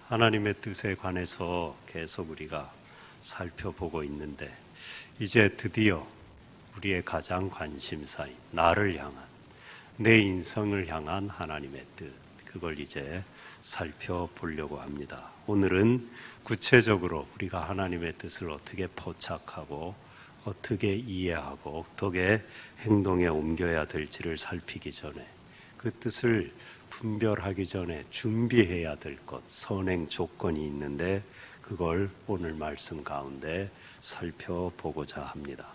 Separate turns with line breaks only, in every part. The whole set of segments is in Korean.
하나님의 뜻에 관해서 계속 우리가 살펴보고 있는데 이제 드디어 우리의 가장 관심사인 나를 향한, 내 인생을 향한 하나님의 뜻, 그걸 이제 살펴보려고 합니다. 오늘은 구체적으로 우리가 하나님의 뜻을 어떻게 포착하고 어떻게 이해하고 어떻게 행동에 옮겨야 될지를 살피기 전에, 그 뜻을 분별하기 전에 준비해야 될 것, 선행 조건이 있는데 그걸 오늘 말씀 가운데 살펴보고자 합니다.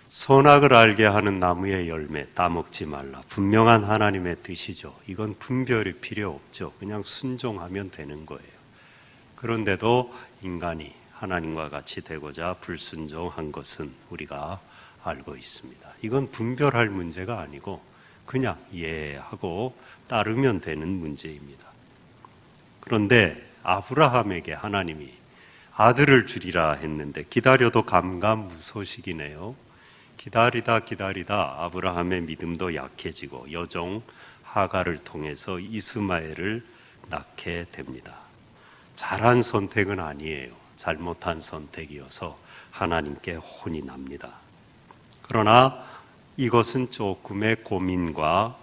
선악을 알게 하는 나무의 열매 따먹지 말라. 분명한 하나님의 뜻이죠. 이건 분별이 필요 없죠. 그냥 순종하면 되는 거예요. 그런데도 인간이 하나님과 같이 되고자 불순종한 것은 우리가 알고 있습니다. 이건 분별할 문제가 아니고 그냥 이해하고 따르면 되는 문제입니다. 그런데 아브라함에게 하나님이 아들을 주리라 했는데 기다려도 감감무소식이네요. 기다리다 아브라함의 믿음도 약해지고 여종 하가를 통해서 이스마엘을 낳게 됩니다. 잘한 선택은 아니에요. 잘못한 선택이어서 하나님께 혼이 납니다. 그러나 이것은 조금의 고민과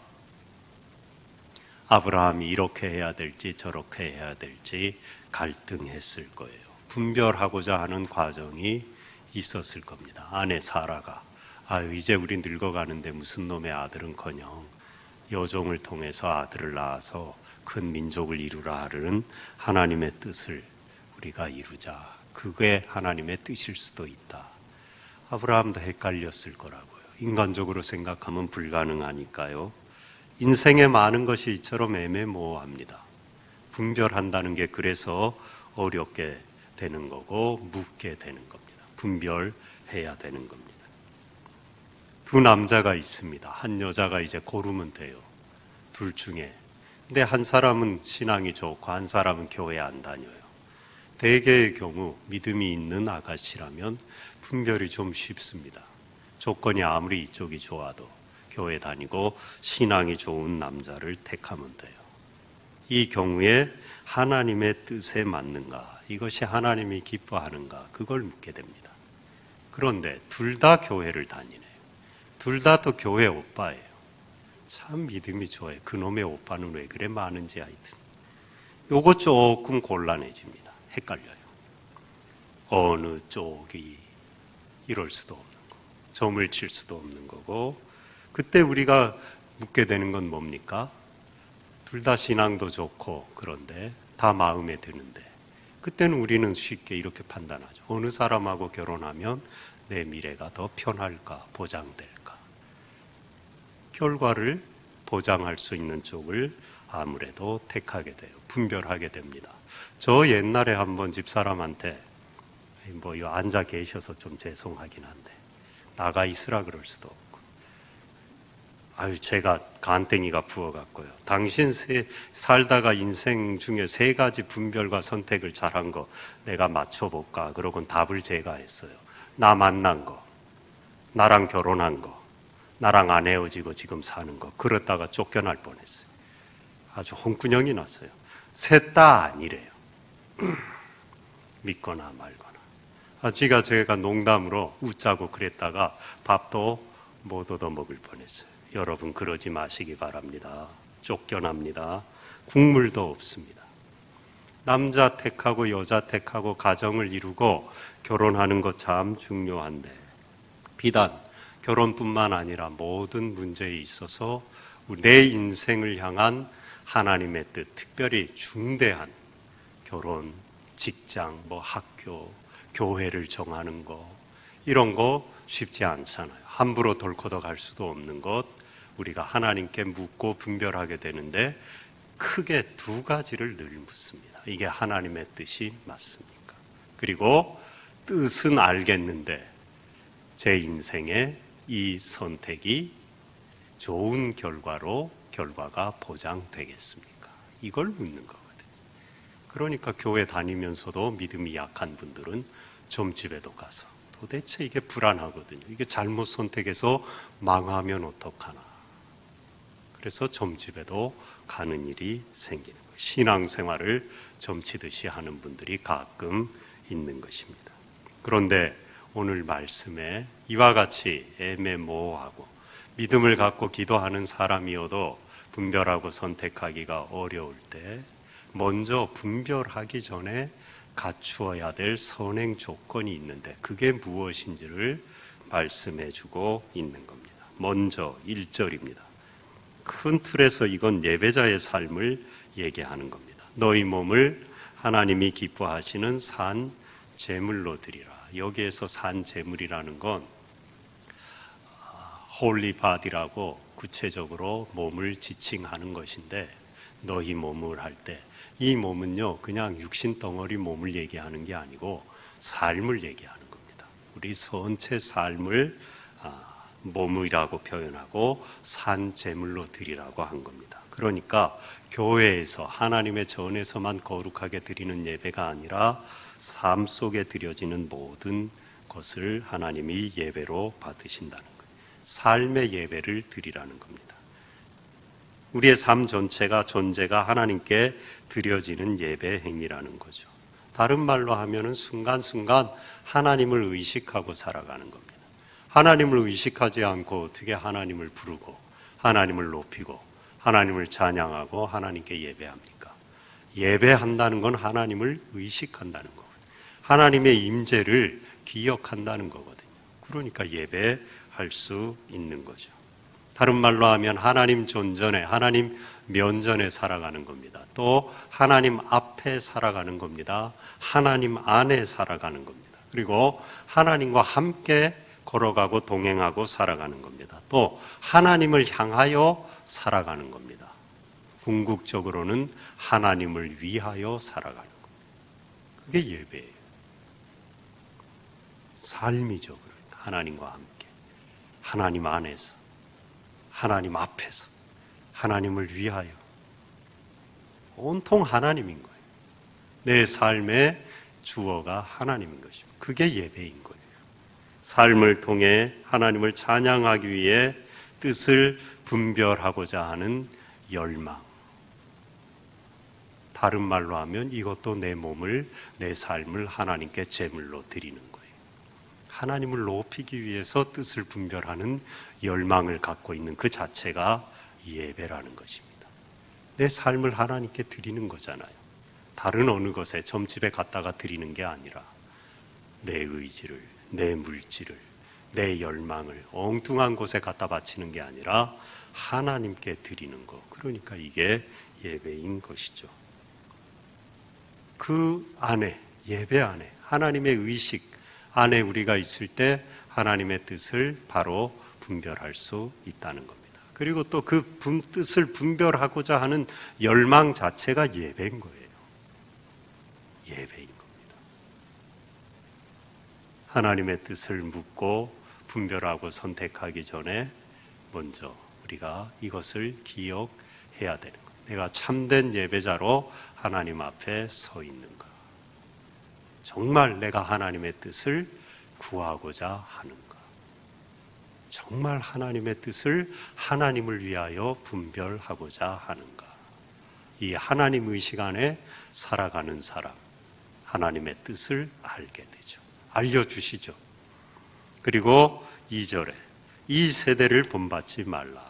아브라함이 이렇게 해야 될지 저렇게 해야 될지 갈등했을 거예요. 분별하고자 하는 과정이 있었을 겁니다. 아내 사라가 이제 우리 늙어가는데 무슨 놈의 아들은커녕 여종을 통해서 아들을 낳아서 큰 민족을 이루라 하는 하나님의 뜻을 우리가 이루자. 그게 하나님의 뜻일 수도 있다. 아브라함도 헷갈렸을 거라고요. 인간적으로 생각하면 불가능하니까요. 인생에 많은 것이 이처럼 애매모호합니다. 분별한다는 게 그래서 어렵게 되는 거고 묻게 되는 겁니다. 분별해야 되는 겁니다. 두 남자가 있습니다. 한 여자가 이제 고르면 돼요. 둘 중에. 근데 한 사람은 신앙이 좋고 한 사람은 교회 안 다녀요. 대개의 경우 믿음이 있는 아가씨라면 분별이 좀 쉽습니다. 조건이 아무리 이쪽이 좋아도 교회 다니고 신앙이 좋은 남자를 택하면 돼요. 이 경우에 하나님의 뜻에 맞는가, 이것이 하나님이 기뻐하는가, 그걸 묻게 됩니다. 그런데 둘 다 교회를 다니네요. 둘 다 또 교회 오빠예요. 참 믿음이 좋아요. 그놈의 오빠는 왜 그래 많은지 하여튼. 요거 조금 곤란해집니다. 헷갈려요. 어느 쪽이 이럴 수도 없는 거고 점을 칠 수도 없는 거고, 그때 우리가 묻게 되는 건 뭡니까? 둘 다 신앙도 좋고 그런데 다 마음에 드는데, 그때는 우리는 쉽게 이렇게 판단하죠. 어느 사람하고 결혼하면 내 미래가 더 편할까, 보장될까? 결과를 보장할 수 있는 쪽을 아무래도 택하게 돼요. 분별하게 됩니다. 저 옛날에 한번 집사람한테 앉아 계셔서 좀 죄송하긴 한데 나가 있으라 그럴 수도 없고, 제가 간땡이가 부어갖고요. 당신 살다가 인생 중에 3가지 분별과 선택을 잘한 거 내가 맞춰볼까? 그러곤 답을 제가 했어요. 나 만난 거, 나랑 결혼한 거, 나랑 안 헤어지고 지금 사는 거. 그러다가 쫓겨날 뻔했어요. 아주 홍군형이 났어요. 셋 다 아니래요. 믿거나 말거나. 제가 농담으로 웃자고 그랬다가 밥도 못 얻어먹을 뻔했어요. 여러분 그러지 마시기 바랍니다. 쫓겨납니다. 국물도 없습니다. 남자 택하고 여자 택하고 가정을 이루고 결혼하는 것 참 중요한데, 비단 결혼뿐만 아니라 모든 문제에 있어서 내 인생을 향한 하나님의 뜻, 특별히 중대한 결혼, 직장, 학교, 교회를 정하는 거, 이런 거 쉽지 않잖아요. 함부로 덜커덕 할 수도 없는 것, 우리가 하나님께 묻고 분별하게 되는데 크게 2가지를 늘 묻습니다. 이게 하나님의 뜻이 맞습니까? 그리고 뜻은 알겠는데 제 인생에 이 선택이 좋은 결과가 보장되겠습니까? 이걸 묻는 거거든요. 그러니까 교회 다니면서도 믿음이 약한 분들은 점집에도 가서 도대체 이게 불안하거든요. 이게 잘못 선택해서 망하면 어떡하나. 그래서 점집에도 가는 일이 생기는 거예요. 신앙생활을 점치듯이 하는 분들이 가끔 있는 것입니다. 그런데 오늘 말씀에 이와 같이 애매모호하고 믿음을 갖고 기도하는 사람이어도 분별하고 선택하기가 어려울 때 먼저 분별하기 전에 갖추어야 될 선행 조건이 있는데 그게 무엇인지를 말씀해 주고 있는 겁니다. 먼저 1절입니다. 큰 틀에서 이건 예배자의 삶을 얘기하는 겁니다. 너희 몸을 하나님이 기뻐하시는 산 제물로 드리라. 여기에서 산 제물이라는 건 홀리 바디라고 구체적으로 몸을 지칭하는 것인데 너희 몸을 할 때 이 몸은요 그냥 육신 덩어리 몸을 얘기하는 게 아니고 삶을 얘기하는 겁니다. 우리 전체 삶을 몸이라고 표현하고 산 제물로 드리라고 한 겁니다. 그러니까 교회에서 하나님의 전에서만 거룩하게 드리는 예배가 아니라 삶 속에 드려지는 모든 것을 하나님이 예배로 받으신다는 거예요. 삶의 예배를 드리라는 겁니다. 우리의 삶 전체가 존재가 하나님께 드려지는 예배 행위라는 거죠. 다른 말로 하면은 순간순간 하나님을 의식하고 살아가는 겁니다. 하나님을 의식하지 않고 어떻게 하나님을 부르고 하나님을 높이고 하나님을 찬양하고 하나님께 예배합니까? 예배한다는 건 하나님을 의식한다는 거거든요. 하나님의 임재를 기억한다는 거거든요. 그러니까 예배할 수 있는 거죠. 다른 말로 하면 하나님 존전에, 하나님 면전에 살아가는 겁니다. 또 하나님 앞에 살아가는 겁니다. 하나님 안에 살아가는 겁니다. 그리고 하나님과 함께 걸어가고 동행하고 살아가는 겁니다. 또 하나님을 향하여 살아가는 겁니다. 궁극적으로는 하나님을 위하여 살아가는 겁니다. 그게 예배예요. 삶이죠. 하나님과 함께, 하나님 안에서, 하나님 앞에서, 하나님을 위하여 온통 하나님인 거예요. 내 삶의 주어가 하나님인 것입니다. 그게 예배인 거예요. 삶을 통해 하나님을 찬양하기 위해 뜻을 분별하고자 하는 열망. 다른 말로 하면 이것도 내 몸을, 내 삶을 하나님께 제물로 드리는 거예요. 하나님을 높이기 위해서 뜻을 분별하는 열망을 갖고 있는 그 자체가 예배라는 것입니다. 내 삶을 하나님께 드리는 거잖아요. 다른 어느 것에 점집에 갔다가 드리는 게 아니라 내 의지를, 내 물질을, 내 열망을 엉뚱한 곳에 갖다 바치는 게 아니라 하나님께 드리는 것. 그러니까 이게 예배인 것이죠. 그 안에, 예배 안에, 하나님의 의식 안에 우리가 있을 때 하나님의 뜻을 바로 분별할 수 있다는 겁니다. 그리고 또 그 뜻을 분별하고자 하는 열망 자체가 예배인 거예요. 예배인 겁니다. 하나님의 뜻을 묻고 분별하고 선택하기 전에 먼저 우리가 이것을 기억해야 되는 거예요. 내가 참된 예배자로 하나님 앞에 서 있는가? 정말 내가 하나님의 뜻을 구하고자 하는가? 정말 하나님의 뜻을 하나님을 위하여 분별하고자 하는가? 이 하나님 의식 안에 살아가는 사람, 하나님의 뜻을 알게 되죠. 알려주시죠. 그리고 2절에 이 세대를 본받지 말라.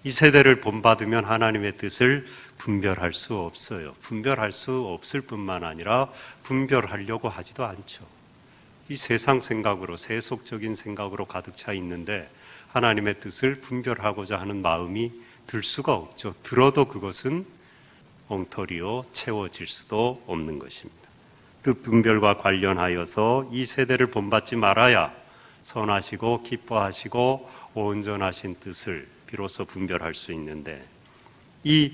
이 세대를 본받으면 하나님의 뜻을 분별할 수 없어요. 분별할 수 없을 뿐만 아니라 분별하려고 하지도 않죠. 이 세상 생각으로, 세속적인 생각으로 가득 차 있는데 하나님의 뜻을 분별하고자 하는 마음이 들 수가 없죠. 들어도 그것은 엉터리요 채워질 수도 없는 것입니다. 뜻 분별과 관련하여서 이 세대를 본받지 말아야 선하시고 기뻐하시고 온전하신 뜻을 비로소 분별할 수 있는데, 이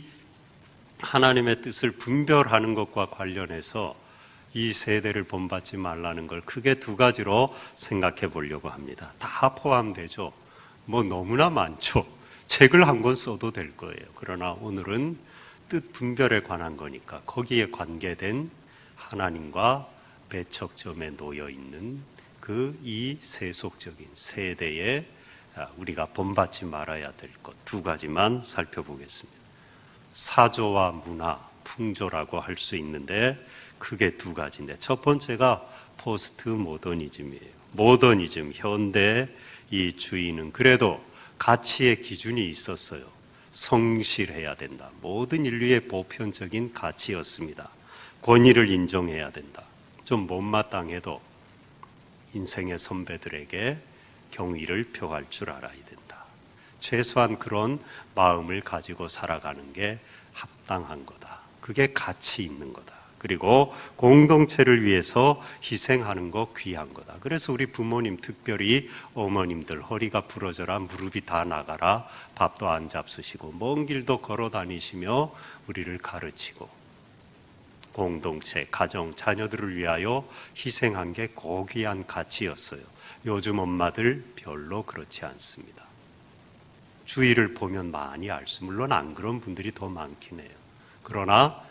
하나님의 뜻을 분별하는 것과 관련해서 이 세대를 본받지 말라는 걸 크게 두 가지로 생각해 보려고 합니다. 다 포함되죠. 뭐 너무나 많죠. 책을 한 권 써도 될 거예요. 그러나 오늘은 뜻 분별에 관한 거니까 거기에 관계된 하나님과 배척점에 놓여 있는 그 이 세속적인 세대에 우리가 본받지 말아야 될 것 두 가지만 살펴보겠습니다. 사조와 문화, 풍조라고 할 수 있는데 크게 두 가지인데, 첫 번째가 포스트 모더니즘이에요. 모더니즘, 현대 이 주의는 그래도 가치의 기준이 있었어요. 성실해야 된다. 모든 인류의 보편적인 가치였습니다. 권위를 인정해야 된다. 좀 못마땅해도 인생의 선배들에게 경의를 표할 줄 알아야 된다. 최소한 그런 마음을 가지고 살아가는 게 합당한 거다. 그게 가치 있는 거다. 그리고 공동체를 위해서 희생하는 거 귀한 거다. 그래서 우리 부모님, 특별히 어머님들 허리가 부러져라, 무릎이 다 나가라, 밥도 안 잡수시고 먼 길도 걸어 다니시며 우리를 가르치고 공동체, 가정, 자녀들을 위하여 희생한 게 고귀한 가치였어요. 요즘 엄마들 별로 그렇지 않습니다. 주위를 보면 많이 알 수, 물론 안 그런 분들이 더 많긴 해요. 그러나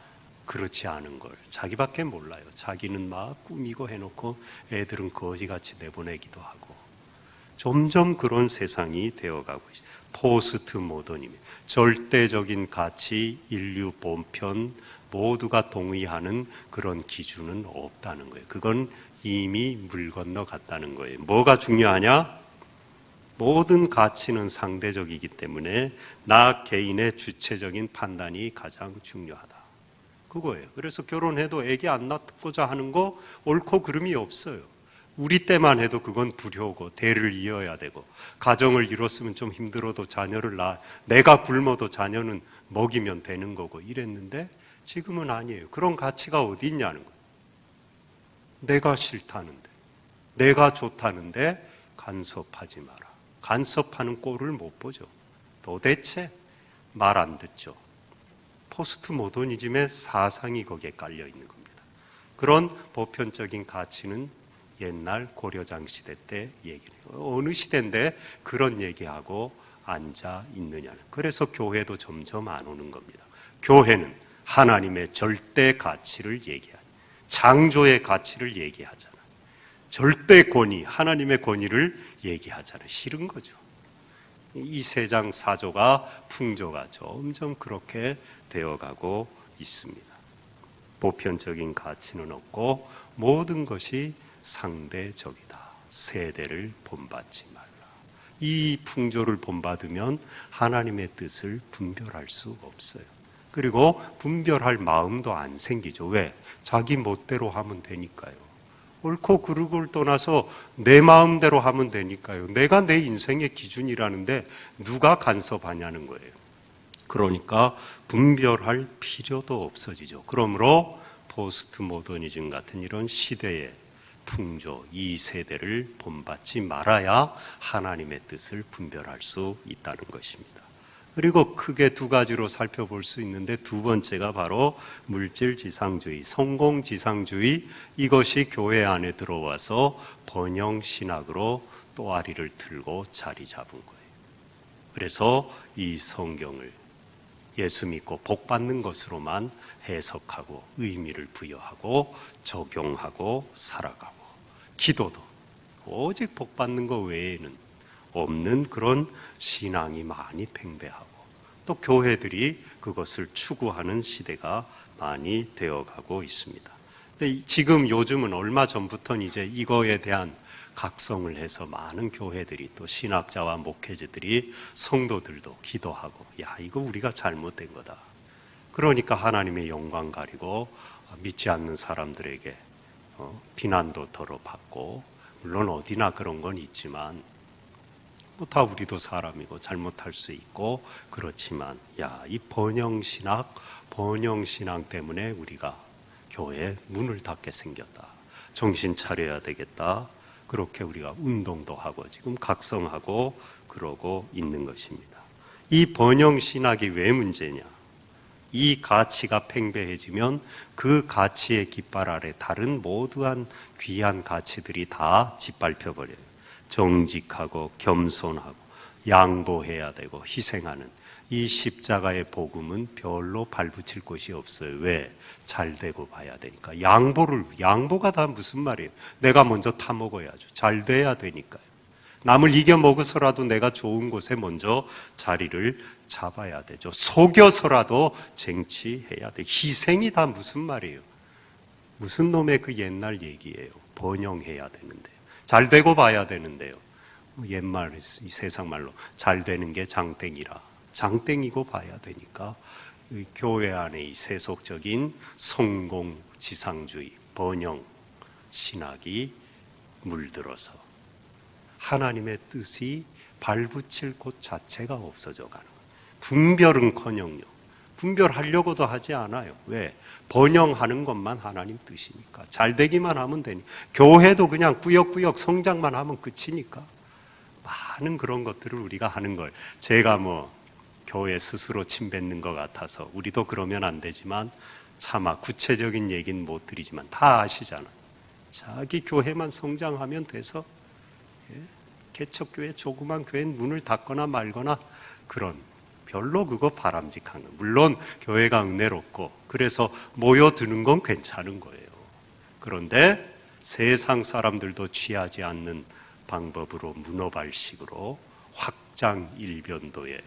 그렇지 않은 걸 자기밖에 몰라요. 자기는 막 꾸미고 해놓고 애들은 거지같이 내보내기도 하고, 점점 그런 세상이 되어가고 있어요. 포스트 모더니즘, 절대적인 가치, 인류 본편 모두가 동의하는 그런 기준은 없다는 거예요. 그건 이미 물 건너갔다는 거예요. 뭐가 중요하냐? 모든 가치는 상대적이기 때문에 나 개인의 주체적인 판단이 가장 중요하다. 그거예요. 그래서 결혼해도 애기 안 낳고자 하는 거 옳고 그름이 없어요. 우리 때만 해도 그건 불효고 대를 이어야 되고, 가정을 이뤘으면 좀 힘들어도 자녀를 낳아, 내가 굶어도 자녀는 먹이면 되는 거고 이랬는데 지금은 아니에요. 그런 가치가 어디 있냐는 거예요. 내가 싫다는데, 내가 좋다는데 간섭하지 마라. 간섭하는 꼴을 못 보죠. 도대체 말 안 듣죠. 포스트 모더니즘의 사상이 거기에 깔려 있는 겁니다. 그런 보편적인 가치는 옛날 고려장 시대 때 얘기를 해요. 어느 시대인데 그런 얘기하고 앉아 있느냐는. 그래서 교회도 점점 안 오는 겁니다. 교회는 하나님의 절대 가치를 얘기하죠. 창조의 가치를 얘기하잖아요. 절대 권위, 하나님의 권위를 얘기하잖아요. 싫은 거죠. 이 세상 사조가, 풍조가 점점 그렇게 되어가고 있습니다. 보편적인 가치는 없고 모든 것이 상대적이다. 세대를 본받지 말라. 이 풍조를 본받으면 하나님의 뜻을 분별할 수 없어요. 그리고 분별할 마음도 안 생기죠. 왜? 자기 멋대로 하면 되니까요. 옳고 그르고를 떠나서 내 마음대로 하면 되니까요. 내가 내 인생의 기준이라는데 누가 간섭하냐는 거예요. 그러니까 분별할 필요도 없어지죠. 그러므로 포스트 모더니즘 같은 이런 시대의 풍조, 이 세대를 본받지 말아야 하나님의 뜻을 분별할 수 있다는 것입니다. 그리고 크게 두 가지로 살펴볼 수 있는데, 두 번째가 바로 물질지상주의, 성공지상주의, 이것이 교회 안에 들어와서 번영신학으로 또아리를 틀고 자리 잡은 거예요. 그래서 이 성경을 예수 믿고 복 받는 것으로만 해석하고 의미를 부여하고 적용하고 살아가고, 기도도 오직 복 받는 것 외에는 없는 그런 신앙이 많이 팽배하고, 또 교회들이 그것을 추구하는 시대가 많이 되어가고 있습니다. 근데 지금 요즘은 얼마 전부터는 이제 이거에 대한 각성을 해서 많은 교회들이, 또 신학자와 목회자들이, 성도들도 기도하고, 야, 이거 우리가 잘못된 거다. 그러니까 하나님의 영광 가리고 믿지 않는 사람들에게 비난도 덜어받고, 물론 어디나 그런 건 있지만 뭐 다 우리도 사람이고 잘못할 수 있고 그렇지만, 야, 이 번영신학 때문에 우리가 교회 문을 닫게 생겼다. 정신 차려야 되겠다. 그렇게 우리가 운동도 하고 지금 각성하고 그러고 있는 것입니다. 이 번영신학이 왜 문제냐? 이 가치가 팽배해지면 그 가치의 깃발 아래 다른 모두한 귀한 가치들이 다 짓밟혀 버려요. 정직하고 겸손하고 양보해야 되고 희생하는 이 십자가의 복음은 별로 발붙일 곳이 없어요. 왜? 잘 되고 봐야 되니까. 양보가 다 무슨 말이에요? 내가 먼저 타먹어야죠. 잘 돼야 되니까요. 남을 이겨 먹어서라도 내가 좋은 곳에 먼저 자리를 잡아야 되죠. 속여서라도 쟁취해야 돼. 희생이 다 무슨 말이에요? 무슨 놈의 그 옛날 얘기예요. 번영해야 되는데요. 잘 되고 봐야 되는데요. 옛말, 세상 말로 잘 되는 게 장땡이라. 장땡이고 봐야 되니까 교회 안에 이 세속적인 성공, 지상주의, 번영, 신학이 물들어서 하나님의 뜻이 발붙일 곳 자체가 없어져 가는 거예요. 분별은커녕요. 분별하려고도 하지 않아요. 왜? 번영하는 것만 하나님 뜻이니까. 잘 되기만 하면 되니까. 교회도 그냥 꾸역꾸역 성장만 하면 끝이니까. 많은 그런 것들을 우리가 하는 걸 제가 교회 스스로 침뱉는 것 같아서 우리도 그러면 안 되지만 차마 구체적인 얘기는 못 드리지만 다 아시잖아요. 자기 교회만 성장하면 돼서 개척교회 조그만 교회는 문을 닫거나 말거나 그런 별로 그거 바람직한 거. 물론 교회가 은혜롭고 그래서 모여드는 건 괜찮은 거예요. 그런데 세상 사람들도 취하지 않는 방법으로 문어발식으로 확장 일변도에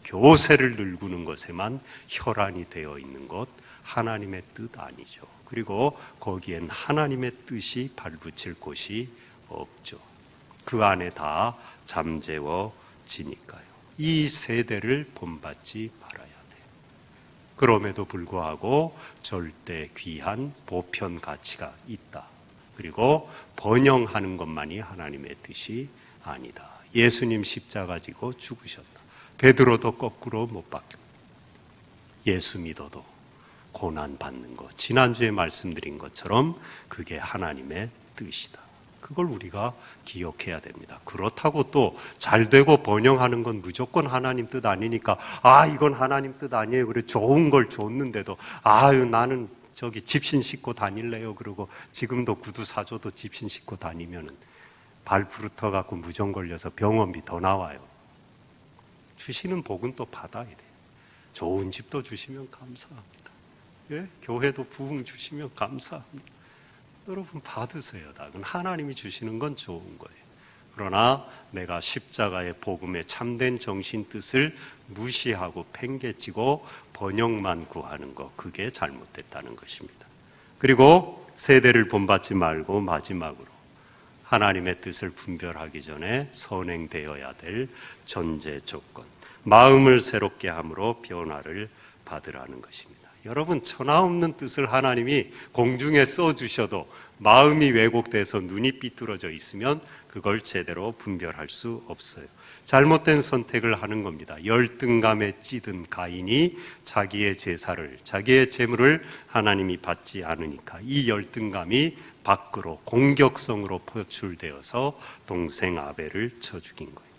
교세를 늘구는 것에만 혈안이 되어 있는 것 하나님의 뜻 아니죠. 그리고 거기엔 하나님의 뜻이 발붙일 곳이 없죠. 그 안에 다 잠재워지니까요. 이 세대를 본받지 말아야 돼요. 그럼에도 불구하고 절대 귀한 보편 가치가 있다. 그리고 번영하는 것만이 하나님의 뜻이 아니다. 예수님 십자가 지고 죽으셨다. 베드로도 거꾸로 못 박혀. 예수 믿어도 고난 받는 것. 지난주에 말씀드린 것처럼 그게 하나님의 뜻이다. 그걸 우리가 기억해야 됩니다. 그렇다고 또 잘되고 번영하는 건 무조건 하나님 뜻 아니니까 이건 하나님 뜻 아니에요. 그래 좋은 걸 줬는데도 나는 저기 집신 싣고 다닐래요. 그러고 지금도 구두 사줘도 집신 싣고 다니면은 발 부르터 갖고 무정 걸려서 병원비 더 나와요. 주시는 복은 또 받아야 돼요. 좋은 집도 주시면 감사합니다. 예? 교회도 부흥 주시면 감사합니다. 여러분 받으세요. 다. 하나님이 주시는 건 좋은 거예요. 그러나 내가 십자가의 복음의 참된 정신 뜻을 무시하고 팽개치고 번영만 구하는 것, 그게 잘못됐다는 것입니다. 그리고 세대를 본받지 말고 마지막으로 하나님의 뜻을 분별하기 전에 선행되어야 될 전제 조건, 마음을 새롭게 함으로 변화를 받으라는 것입니다. 여러분 천하 없는 뜻을 하나님이 공중에 써주셔도 마음이 왜곡돼서 눈이 삐뚤어져 있으면 그걸 제대로 분별할 수 없어요. 잘못된 선택을 하는 겁니다. 열등감에 찌든 가인이 자기의 제사를, 자기의 재물을 하나님이 받지 않으니까 이 열등감이 밖으로 공격성으로 표출되어서 동생 아벨을 쳐 죽인 거예요.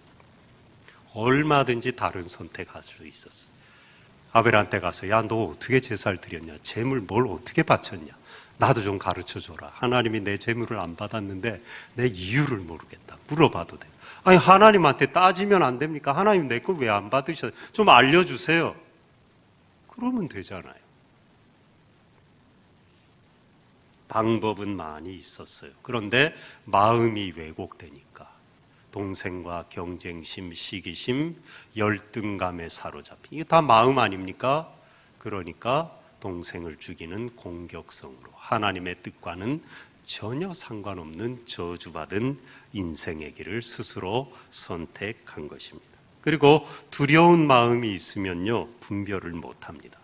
얼마든지 다른 선택할 수 있었어요. 아벨한테 가서 너 어떻게 제사를 드렸냐? 재물 뭘 어떻게 바쳤냐? 나도 좀 가르쳐줘라. 하나님이 내 재물을 안 받았는데 내 이유를 모르겠다. 물어봐도 돼요. 하나님한테 따지면 안 됩니까? 하나님 내 걸 왜 안 받으셨어요? 좀 알려주세요. 그러면 되잖아요. 방법은 많이 있었어요. 그런데 마음이 왜곡되니까 동생과 경쟁심, 시기심, 열등감에 사로잡힌 이게 다 마음 아닙니까? 그러니까 동생을 죽이는 공격성으로 하나님의 뜻과는 전혀 상관없는 저주받은 인생의 길을 스스로 선택한 것입니다. 그리고 두려운 마음이 있으면요 분별을 못합니다.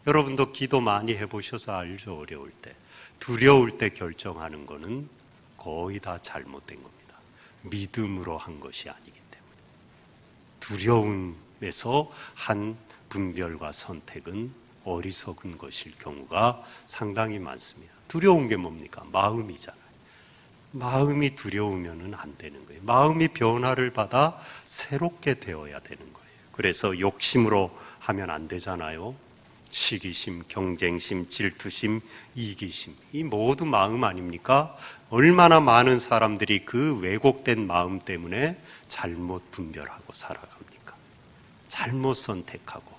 여러분도 기도 많이 해보셔서 알죠. 어려울 때 두려울 때 결정하는 거는 거의 다 잘못된 겁니다. 믿음으로 한 것이 아니기 때문에 두려움에서 한 분별과 선택은 어리석은 것일 경우가 상당히 많습니다. 두려운 게 뭡니까? 마음이잖아요. 마음이 두려우면 안 되는 거예요. 마음이 변화를 받아 새롭게 되어야 되는 거예요. 그래서 욕심으로 하면 안 되잖아요. 시기심, 경쟁심, 질투심, 이기심 이 모두 마음 아닙니까? 얼마나 많은 사람들이 그 왜곡된 마음 때문에 잘못 분별하고 살아갑니까? 잘못 선택하고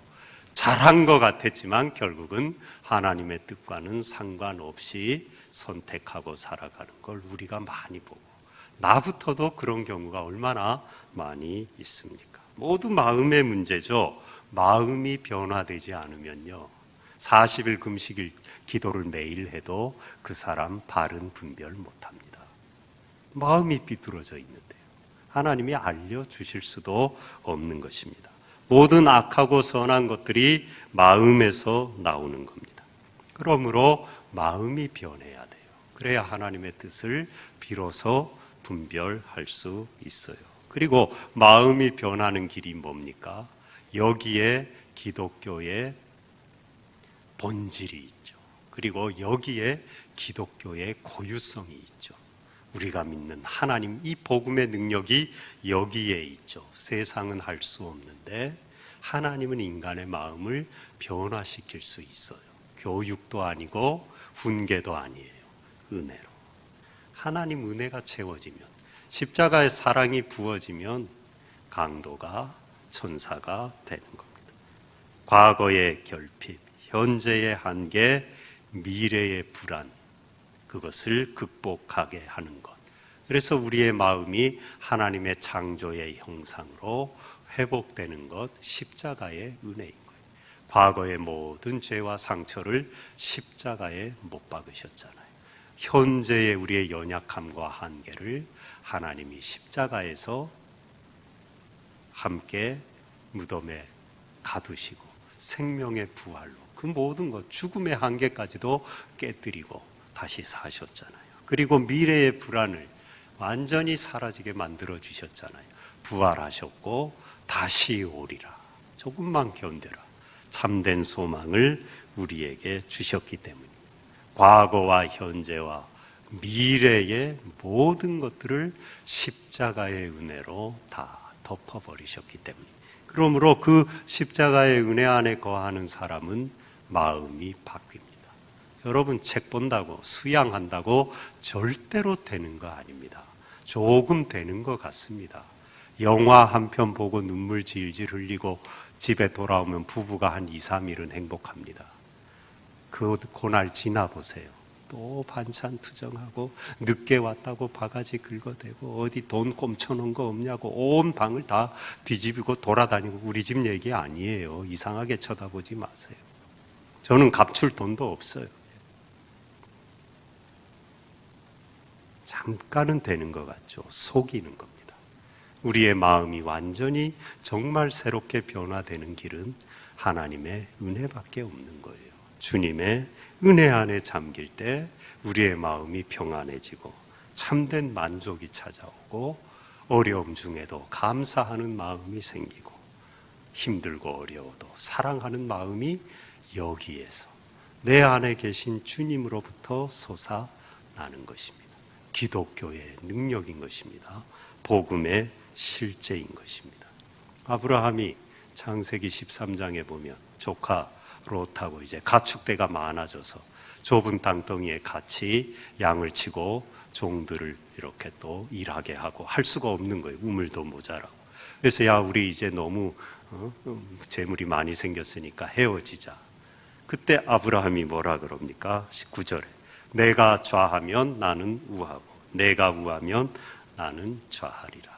잘한 것 같았지만 결국은 하나님의 뜻과는 상관없이 선택하고 살아가는 걸 우리가 많이 보고 나부터도 그런 경우가 얼마나 많이 있습니까? 모두 마음의 문제죠. 마음이 변화되지 않으면요, 40일 금식일 기도를 매일 해도 그 사람 바른 분별 못합니다. 마음이 삐뚤어져 있는데요, 하나님이 알려주실 수도 없는 것입니다. 모든 악하고 선한 것들이 마음에서 나오는 겁니다. 그러므로 마음이 변해야 돼요. 그래야 하나님의 뜻을 비로소 분별할 수 있어요. 그리고 마음이 변하는 길이 뭡니까? 여기에 기독교의 본질이 있죠. 그리고 여기에 기독교의 고유성이 있죠. 우리가 믿는 하나님, 이 복음의 능력이 여기에 있죠. 세상은 할 수 없는데 하나님은 인간의 마음을 변화시킬 수 있어요. 교육도 아니고 훈계도 아니에요. 은혜로. 하나님 은혜가 채워지면, 십자가의 사랑이 부어지면 강도가 천사가 되는 겁니다. 과거의 결핍, 현재의 한계, 미래의 불안, 그것을 극복하게 하는 것. 그래서 우리의 마음이 하나님의 창조의 형상으로 회복되는 것, 십자가의 은혜인 거예요. 과거의 모든 죄와 상처를 십자가에 못 박으셨잖아요. 현재의 우리의 연약함과 한계를 하나님이 십자가에서 함께 무덤에 가두시고 생명의 부활로 그 모든 것, 죽음의 한계까지도 깨뜨리고 다시 사셨잖아요. 그리고 미래의 불안을 완전히 사라지게 만들어 주셨잖아요. 부활하셨고 다시 오리라. 조금만 견뎌라. 참된 소망을 우리에게 주셨기 때문입니다. 과거와 현재와 미래의 모든 것들을 십자가의 은혜로 다 덮어버리셨기 때문입니다. 그러므로 그 십자가의 은혜 안에 거하는 사람은 마음이 바뀝니다. 여러분, 책 본다고, 수양한다고 절대로 되는 거 아닙니다. 조금 되는 것 같습니다. 영화 한 편 보고 눈물 질질 흘리고 집에 돌아오면 부부가 한 2, 3일은 행복합니다. 그 고날 지나보세요. 또 반찬 투정하고 늦게 왔다고 바가지 긁어대고 어디 돈 꼼쳐놓은 거 없냐고 온 방을 다 뒤집고 돌아다니고. 우리 집 얘기 아니에요. 이상하게 쳐다보지 마세요. 저는 갚줄 돈도 없어요. 잠깐은 되는 것 같죠. 속이는 겁니다. 우리의 마음이 완전히 정말 새롭게 변화되는 길은 하나님의 은혜밖에 없는 거예요. 주님의 은혜 안에 잠길 때 우리의 마음이 평안해지고 참된 만족이 찾아오고 어려움 중에도 감사하는 마음이 생기고 힘들고 어려워도 사랑하는 마음이 여기에서 내 안에 계신 주님으로부터 솟아나는 것입니다. 기독교의 능력인 것입니다. 복음의 실제인 것입니다. 아브라함이 창세기 13장에 보면 조카 롯하고 이제 가축대가 많아져서 좁은 땅덩이에 같이 양을 치고 종들을 이렇게 또 일하게 하고 할 수가 없는 거예요. 우물도 모자라고. 그래서 야, 우리 이제 너무 재물이 많이 생겼으니까 헤어지자. 그때 아브라함이 뭐라 그럽니까? 19절에 내가 좌하면 나는 우하고 내가 우하면 나는 좌하리라.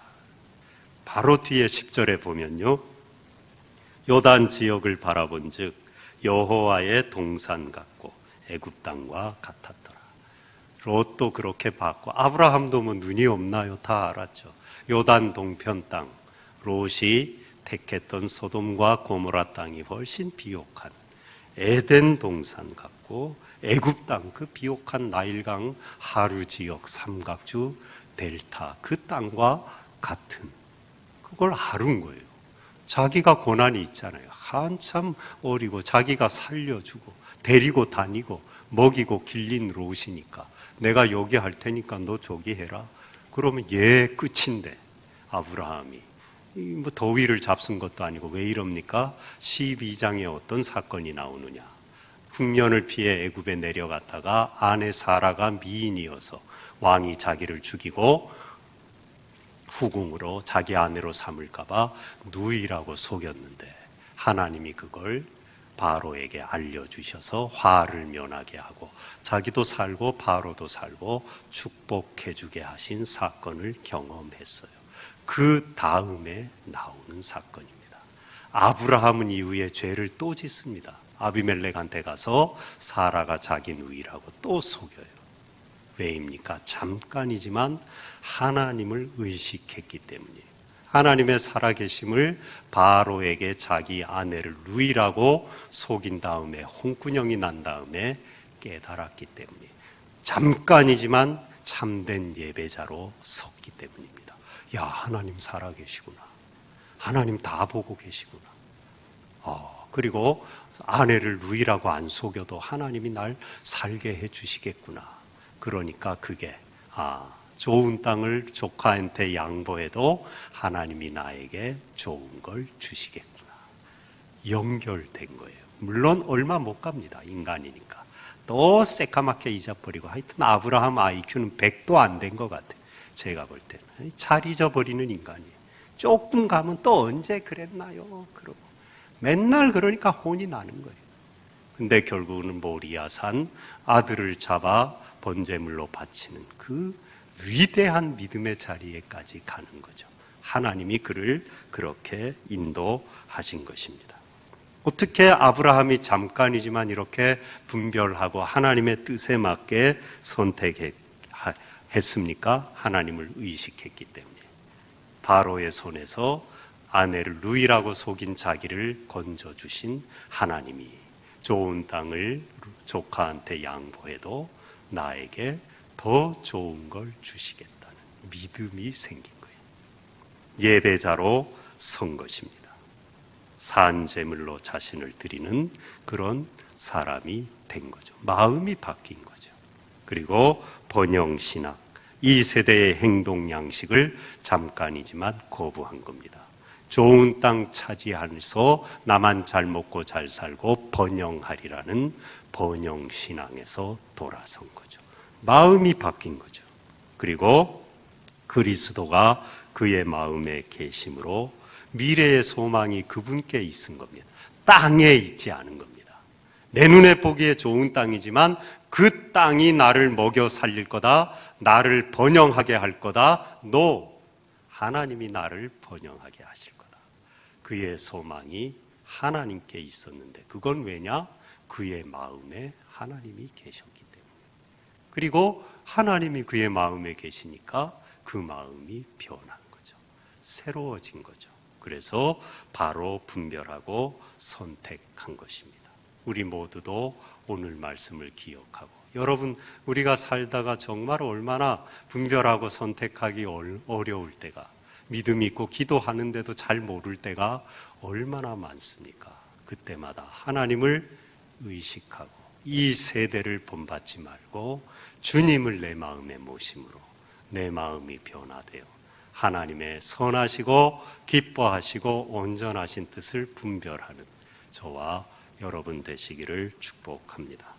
바로 뒤에 10절에 보면요, 요단 지역을 바라본즉 여호와의 동산 같고 애굽 땅과 같았더라. 롯도 그렇게 봤고 아브라함도 뭐 눈이 없나요? 다 알았죠. 요단 동편 땅, 롯이 택했던 소돔과 고모라 땅이 훨씬 비옥한 에덴 동산 같고 애굽 땅, 그 비옥한 나일강 하류 지역 삼각주 델타 그 땅과 같은, 그걸 아는 거예요. 자기가 고난이 있잖아요. 한참 어리고 자기가 살려주고 데리고 다니고 먹이고 길린 롯이니까 내가 여기 할 테니까 너 저기 해라. 그러면 얘 끝인데 아브라함이 뭐 더위를 잡순 것도 아니고 왜 이럽니까? 12장에 어떤 사건이 나오느냐. 흉년을 피해 애굽에 내려갔다가 아내 사라가 미인이어서 왕이 자기를 죽이고 후궁으로 자기 아내로 삼을까 봐 누이라고 속였는데 하나님이 그걸 바로에게 알려주셔서 화를 면하게 하고 자기도 살고 바로도 살고 축복해주게 하신 사건을 경험했어요. 그 다음에 나오는 사건입니다. 아브라함은 이후에 죄를 또 짓습니다. 아비멜렉한테 가서 사라가 자기 누이라고 또 속여요. 왜입니까? 잠깐이지만 하나님을 의식했기 때문이에요. 하나님의 살아계심을 바로에게 자기 아내를 누이라고 속인 다음에 홍군형이 난 다음에 깨달았기 때문에 잠깐이지만 참된 예배자로 섰기 때문입니다. 야, 하나님 살아계시구나. 하나님 다 보고 계시구나. 그리고 아내를 누이라고 안 속여도 하나님이 날 살게 해주시겠구나. 그러니까 그게 좋은 땅을 조카한테 양보해도 하나님이 나에게 좋은 걸 주시겠구나. 연결된 거예요. 물론 얼마 못 갑니다. 인간이니까. 또 새까맣게 잊어버리고 하여튼 아브라함 IQ는 100도 안 된 것 같아요. 제가 볼 때는. 잘 잊어버리는 인간이에요. 조금 가면 또 언제 그랬나요? 그러고 맨날 그러니까 혼이 나는 거예요. 근데 결국은 모리아산 아들을 잡아 번제물로 바치는 그 위대한 믿음의 자리에까지 가는 거죠. 하나님이 그를 그렇게 인도하신 것입니다. 어떻게 아브라함이 잠깐이지만 이렇게 분별하고 하나님의 뜻에 맞게 선택했습니까? 하나님을 의식했기 때문에. 바로의 손에서 아내를 누이라고 속인 자기를 건져주신 하나님이 좋은 땅을 조카한테 양보해도 나에게 더 좋은 걸 주시겠다는 믿음이 생긴 거예요. 예배자로 선 것입니다. 산제물로 자신을 드리는 그런 사람이 된 거죠. 마음이 바뀐 거죠. 그리고 번영신학, 이 세대의 행동 양식을 잠깐이지만 거부한 겁니다. 좋은 땅 차지하면서 나만 잘 먹고 잘 살고 번영하리라는 번영신앙에서 돌아선 거죠. 마음이 바뀐 거죠. 그리고 그리스도가 그의 마음에 계심으로 미래의 소망이 그분께 있은 겁니다. 땅에 있지 않은 겁니다. 내 눈에 보기에 좋은 땅이지만 그 땅이 나를 먹여 살릴 거다. 나를 번영하게 할 거다. 하나님이 나를 번영하게 하실 거다. 그의 소망이 하나님께 있었는데 그건 왜냐? 그의 마음에 하나님이 계셨기 때문에. 그리고 하나님이 그의 마음에 계시니까 그 마음이 변한 거죠. 새로워진 거죠. 그래서 바로 분별하고 선택한 것입니다. 우리 모두도 오늘 말씀을 기억하고 여러분 우리가 살다가 정말 얼마나 분별하고 선택하기 어려울 때가 믿음 있고 기도하는데도 잘 모를 때가 얼마나 많습니까? 그때마다 하나님을 의식하고 이 세대를 본받지 말고 주님을 내 마음에 모심으로 내 마음이 변화되어 하나님의 선하시고 기뻐하시고 온전하신 뜻을 분별하는 저와 여러분 되시기를 축복합니다.